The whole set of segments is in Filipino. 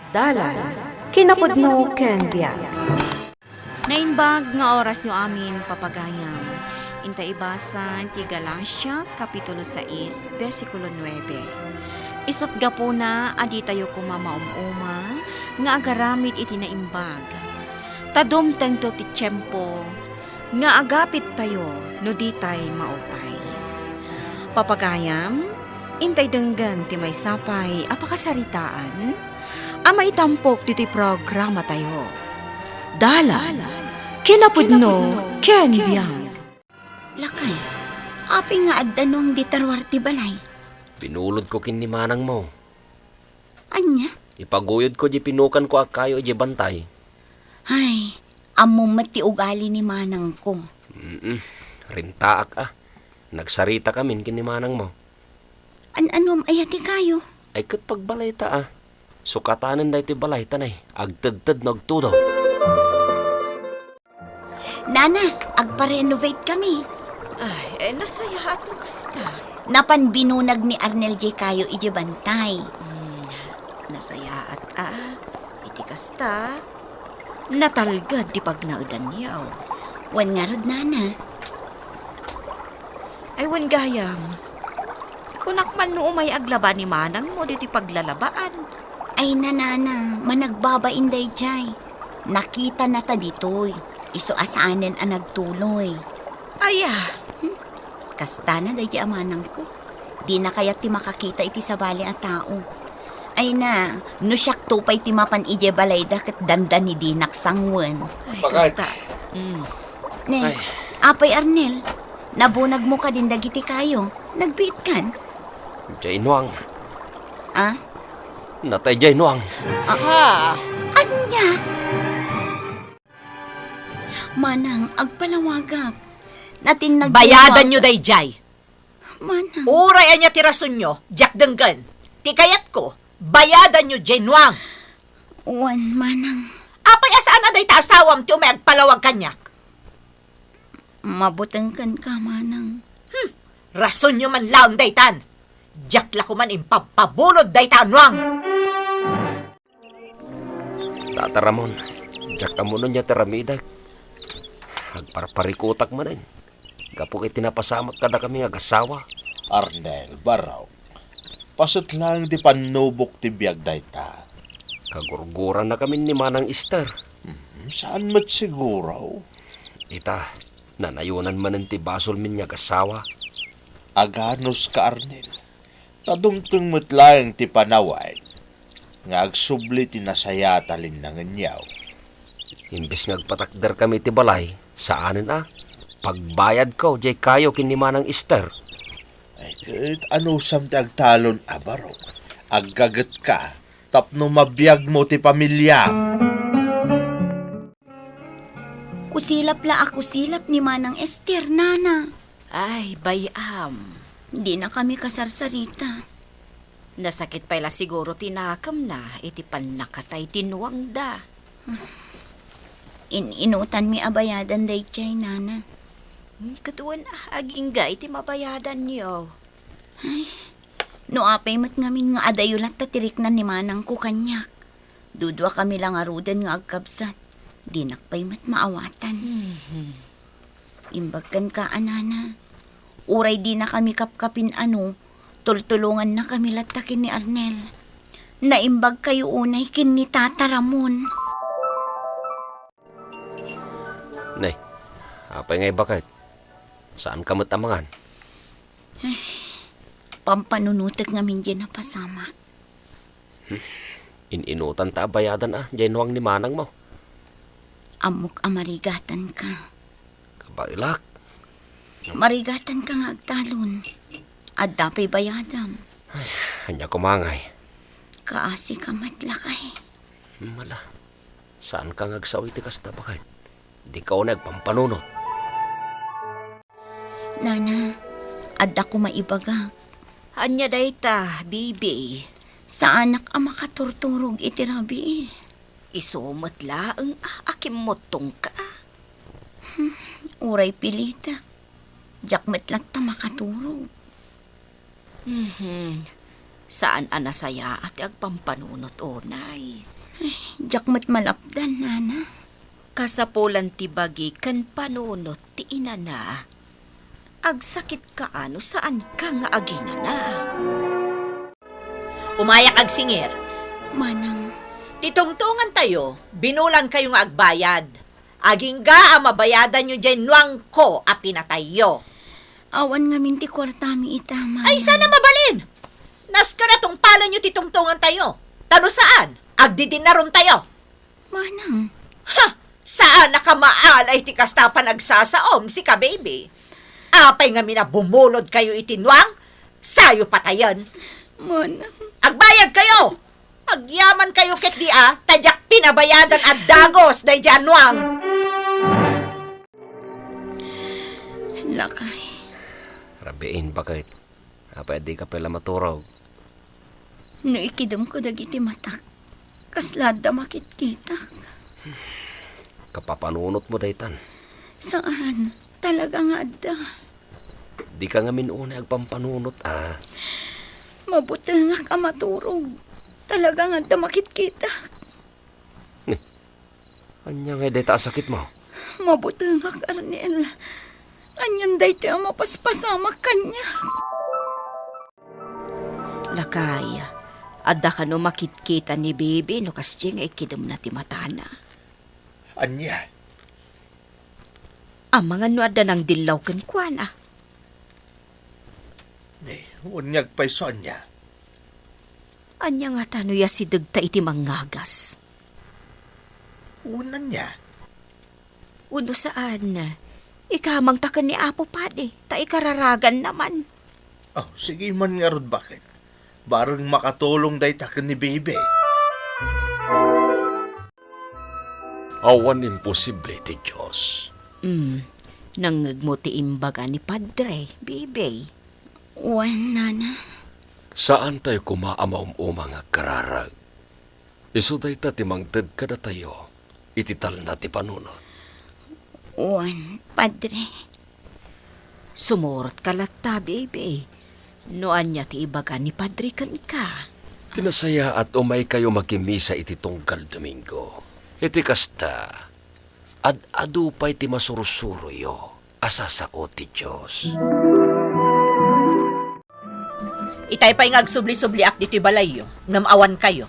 Dalan, kinapudno ken biag. Nainbag nga oras nyo amin papagayam. Inta ibasan ti Galacia, Kapitulo 6, versikulo 9. Isot gapuna, adi tayo kumamaumuma, nga agaramid iti naimbag. Tadumteng to ti tiyempo, nga agapit tayo, no di tay maupay. Papagayam, intay denggan ti may sapay, apakasaritaan, ama itampok ti programa tayo. Dalan, kinapudno, ken biag. Lakay, api nga addanong di tarwar ti balay. Pinulod ko kinimanang mo. Anya? Ipaguyod ko di pinukan ko akayo di bantay. Ay, among mati ugali ni manang ko. Rintaak Nagsarita kamin kinimanang mo. Anom ayati kayo? Ay kat pagbalay ta Sukatanan da iti balay tanay. Agtad-tad nagtudo. Nana, agpa-renovate kami. Ay, nasayahat mo kasta. Napan binunag ni Arnel J. kayo iji bantay. Nasayaat iti kasta. Natalgad di pagnaudan niyaw. Wan nga rod, Nana. Ay, wan gayam. Kunakman no umay aglaba ni manang mo diti paglalabaan. Ay, nanana, managbabain day jay. Nakita na ta ditoy. Iso asaanen ang nagtuloy. Kasta na day amanang ko. Di na kaya ti makakita iti sabali ang tao. Ay na, no siyak tupay ti mapan ije balay da kat dandan ni Dinak sangwen. Ay, Bakit? kasta. Ne, Ay. apay Arnel, nabunag mo ka din dagiti kayo. Nagbiit kan? Jay Nuang. Ah? Natay Jay Nuang. Anya? Manang, agpalawagak. Nating Bayadan nyo day jay. Manang. Uray anya tirason nyo, Jack Denggan. Tikayat ko, bayadan nyo Jenuang. Wan, manang. Apay asaan na day tasawam ti umay agpalawag kanyak. Mabutang kan ka, manang. Rason nyo man laon day tan. Jack la ko man impapabulod day tanwang. Tata Ramon. Jack amuno niya taramidag. Agparparikutak man din. Kapag itinapasamak kada kami agasawa. Arnel, baraw. Pasot lang di panubok ti biyag dayta. Kagurguran na kami ni Manang Esther. Saan mat siguro? Ita, nanayunan man ng tibasol min niya agasawa. Aganos ka, Arnel. Tadumtong mo't lang ti panaway. Nga agsubli ti nasaya talin na nganyaw. Imbes ngagpatakder kami ti balay, saanin pagbayad ko, jay kayo kinimanang Esther. Ay, kahit ano sam ti agtalon, baraw. Aggagat ka, tapno mabiyag mo ti pamilya. Kusilap la ako silap ni Manang Esther, nana. Ay, bayam. Di na kami kasarsarita. Nasakit pala siguro tinakam na, iti panakatay tinuwang da. Inutan mi abayadan day chay, nana. Katuan aging ga, iti mabayadan niyo. No apay mat ngamin nga adayulat tatirik na ni Manang ko kanyak. Dudwa kami lang arudan nga agkabsat. Di nakpay mat maawatan. Imbagkan ka, anana. Uray di na kami kapkapin tultulungan na kami latakin ni Arnel. Naimbag kayo unay kin ni Tata Ramon. Nay, apay ngay bakit? Saan ka matamangan? Pampanunutek ngamin dyan na pasamak. Ininutan ta bayadan jay Nuang ni Manang mo. Amok amarigatan ka. Kabailak. Marigatan ka nga agtalon. At dapay bayadam. Hanya kumangay. Kaasi ka matlakay. Mala, saan ka ngagsawi ti kasta bakit? Di ka nagpampanunot. Nana, adda ko maibagak. Anya dayta, bibi. Sa anak ang makaturturog itirabi. Isumot laang akimotong ka. Uray pilitak. Jakmet lang ta makaturog. Saan anasaya at agpampanunot onay? Jak mat malapdan, nana. Kasapulan ti bagi kan panunot ti inana. Agsakit ka ano saan ka nga agina na. Umayak ag singir. Manang, Titungtungan tayo, binulan kayo nga agbayad. Aging ga mabayadan nyo dyan nuang ko a pinatayo. awan nga minti kwartami ita, manang. Ay, sana mabalin! Nas ka na tong pala nyo titungtungan tayo. Tano saan? Agdidin na ron tayo. Manang, Ha! Saan nakamaal ay tikastapan nagsasaom si ka baby? Apay nga mina bumulod kayo itinwang? Sayo patayan. manang. Agbayad kayo! Agyaman kayo ket di tadyak pinabayadan at dagos day janwang. Lakay. Rabiin pa kahit. Pwede ka pala maturaw. No ikidam ko dagiti matak. Kaslada makit kita. Kapapanunot mo, daytan. Saan? Talaga nga da. Di ka nga minuna agpampanunot, Mabuti nga ka maturog. Talaga nga da makit kita. Anya nga dayta sakit mo. Mabuti nga, Arnel. Anyan day ti ang mapaspasamak kanya. Lakay, adda ka no makitkita ni baby no kasya nga ikidom na ti matana. Anya, Ang mga no adda ng dilaw ken kuana. unyag pa'y so anya. Anya nga tano ya si dagta iti mangagas. Unan niya. Uno saan? Ikamang takan ni Apo Pade, ta ikararagan naman. Oh, sige man nga rod bakit. Barang makatulong day takan ni baby. Awan imposible ti Diyos. Nangag mo ti imbaga ni Padre, baby. Uwan, nana. Saan tayo kumaamaum-umang agkararag? Iso day ta timangtad ka na tayo. Itital na ti panunot. Uwan, padre. Sumurot ka lata, baby. Noan niya ti ibaga ni Padre kan ka. Tinasaya at umay kayo makimisa iti tunggal Domingo. Iti kasta, ad-adupay ti masurusuruyo, asasao ti Diyos. Itay pa'y ngagsubli-subliak dito balayo. Namawan kayo.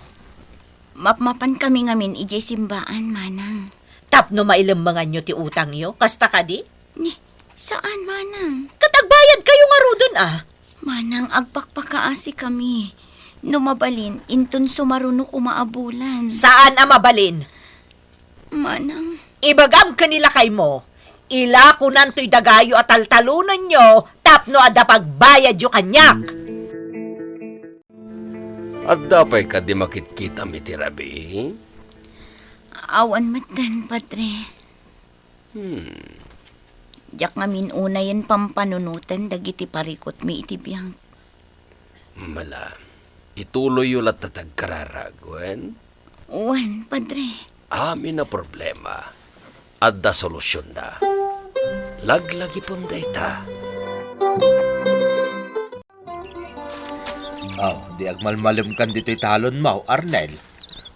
Mapmapan kami ngamin ijay simbaan, manang. Tapno mailambangan nyo ti utang nyo. Kasta ka di? Ni, saan, manang? Katagbayad kayo nga rodon Manang, agpakpakaasi kami. Numabalin, intun sumarunok umaabulan. Saan mabalin? Manang, Ibagam kanila kay mo. Ila kunan to'y dagayo at taltalunan nyo. Tapno ada pagbayad yo kanyak. At dapay ka di makitkita mi ti Rabi? awan matan, padre. Jak ngamin una yan pampanunutan, dagiti parikot mi itibiyang. Mala, ituloy yun at tatagkararagwen. Uwan, padre. Amin na problema. At da solusyon na. Laglagi pong dayta. Di agmalmalim kan dito'y talon mo, Arnel.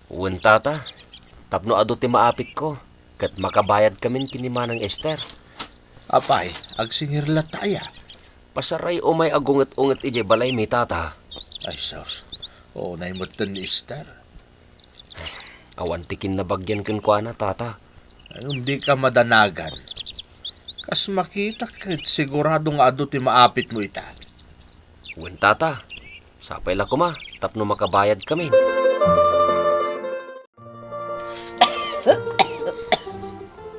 Uwan tata, tapno ado ti maapit ko. Kat makabayad kamin kinimanang Esther. Apay, agsingirla taya. Pasaray umay agunget-unget ije balay mi tata. Ay, sos. Oo, naimutan ni Esther. Awan tikin na bagyan kun kuana tata. Ay, hindi ka madanagan. Kas makita kit sigurado nga ado ti maapit mo ita. Uwan tata, sapay la kuma, tapno makabayad kami.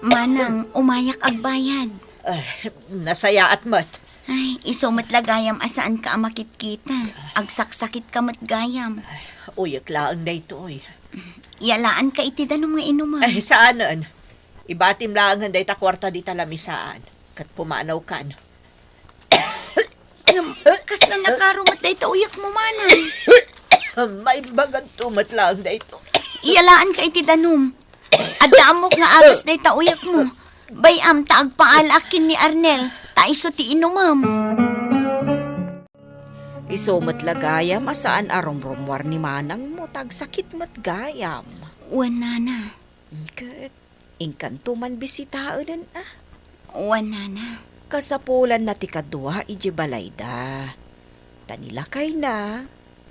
Manang, umayak agbayad. Nasaya at mat. Ay, iso matlagayam asaan ka amakit kita. Agsaksakit ka matgayam. Uyak laang na ito Yalaan ka iti danong nga inuman. Ay, saanan? Ibatim lang handay ta kwarta di talamisaan. Kat pumanaw kan. Kas na nakarumat da ito, uyak mo, manang. May bagan tumat lang na ito. Iyalaan ka iti danom. Adamok nga agas na ita uyak mo. Bayam taag paalakin ni Arnel. Taiso ti inumam. Iso matlagayam asaan aromromwar ni manang mo tagsakit matgayam. Wan nana. Kat, ingkanto man bisitaon Wan nana. Kasapulan na ti kadwa ije balayda. Tanila kay na,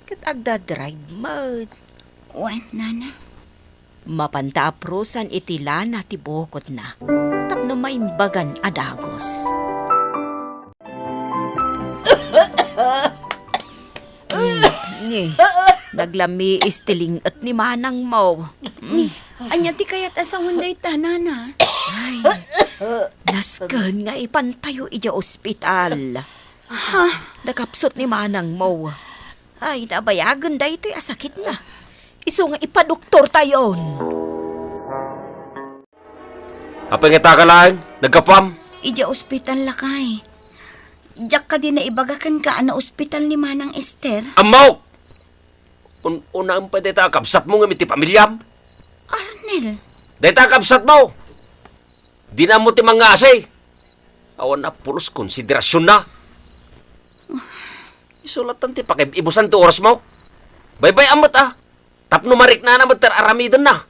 kat agda drive mode. Wan nana. Mapanta aprosan itila na ti bukod na. Tapno maimbagan adagos. Naglami istiling at ni manang mo. Anya ti kayat asawan day ta, nana. Nasken nga ipantayo ija ospital. Nakapsot ni manang mo. Ay, nabayagan da ito'y asakit na. Iso nga ipadoktor tayon. Apangita ka lang, nagkapam. Ija ospital lakay. Diyak ka din na ibagakan ka na ospital ni Manang Esther. Amaw! Unang pa dita kapsat mo nga miti pamilyam. Arnel. Dita kapsat mo. Di na mo ti mga asay. Awan na pulos konsiderasyon na. Isulatan ti pakibibusan ti oras mo. Bye-bye amat Tapno marik na naman aramidon na.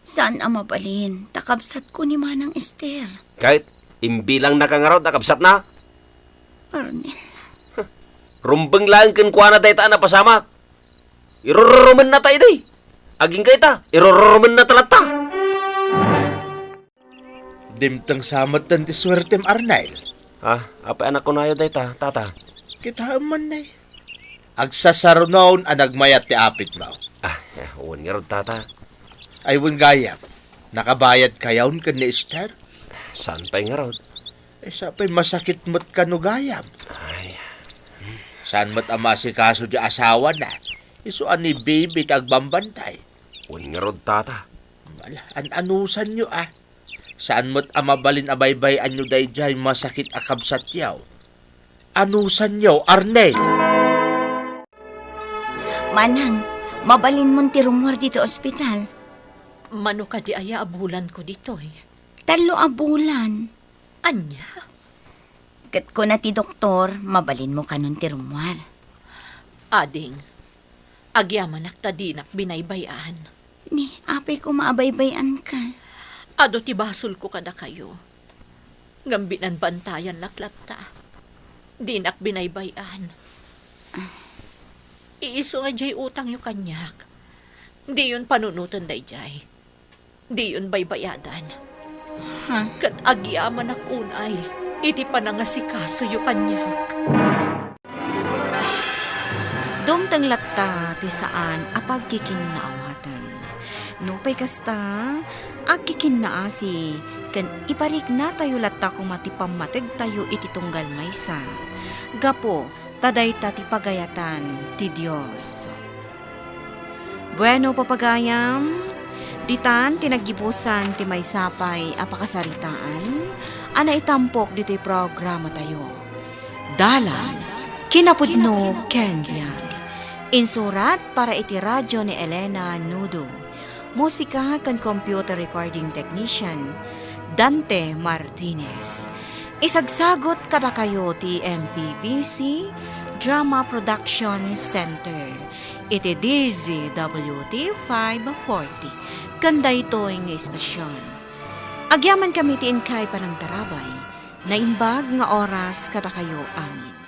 Saan ang mabalin? Takabsat ko ni Manang Esther. Kahit imbilang nakangaraw nakapsat na. Arnel. Rumbeng lang kuana tayo na pasama. Irororoman na tayo day. Aging kayo ta. Irororoman na talata. Dimtang samat ng tiswertem Arnel. Apa anak ko na yun day tata. Kita man na Agsasarunaon ang nagmayat ti apit mo. Uwan nga ron tata. Aywan gayam. Nakabayad kayawn ka ni Esther? Saan pa nga ron? Sapay masakit mo't ka no gayam. Ay, Saan mo't ama si kaso di asawa na? Iso ani baby tagbambantay. uwan nga ron tata. Wala, anusan nyo Saan mo't amabalin abaybay anyo day jay masakit akabsat yaw? Anusan nyo, Arnel? Manang, mabalin mong tirumor dito ospital. Mano ka di aya abulan ko dito eh. 3 abulan. Anya? Kat ko na ti doktor, mabalin mo ka nun tirumor. Ading, agyaman tadinak binaybayan. Ni, apay ko maabaybayan ka. Ado ti basol ko kada kayo. Ngambinan bantayan laklata. Dinak binaybayan. Iiso nga jay utang yu kanyak. Di yun panunutan day jay. Di yun baybayadan. Kat agyaman unay, iti panangasikaso yu kanyak. Dumtang latta ti saan apag kikinnaawatan. Nupay kasta, agkikinnaasi, kan iparik na tayo latta kumati pamatag tayo iti tunggal maysa. Gapo, taday ti pagayatan ti Diyos. Bueno, papagayam, ditan tinagibusan ti maysapay apakasaritaan, ana itampok dito'y programa tayo. Dalan, kinapudno Kengyag. Insurat para iti radyo ni Elena Nudo. Musika kan computer recording technician, Dante Martinez. Isagsagot kada kayo ti MPBC Drama Production Center. Iti DZWT 540. Kanda ito ang istasyon. Agyaman kami ti inkay panang tarabay. Naimbag nga oras kada kayo amin.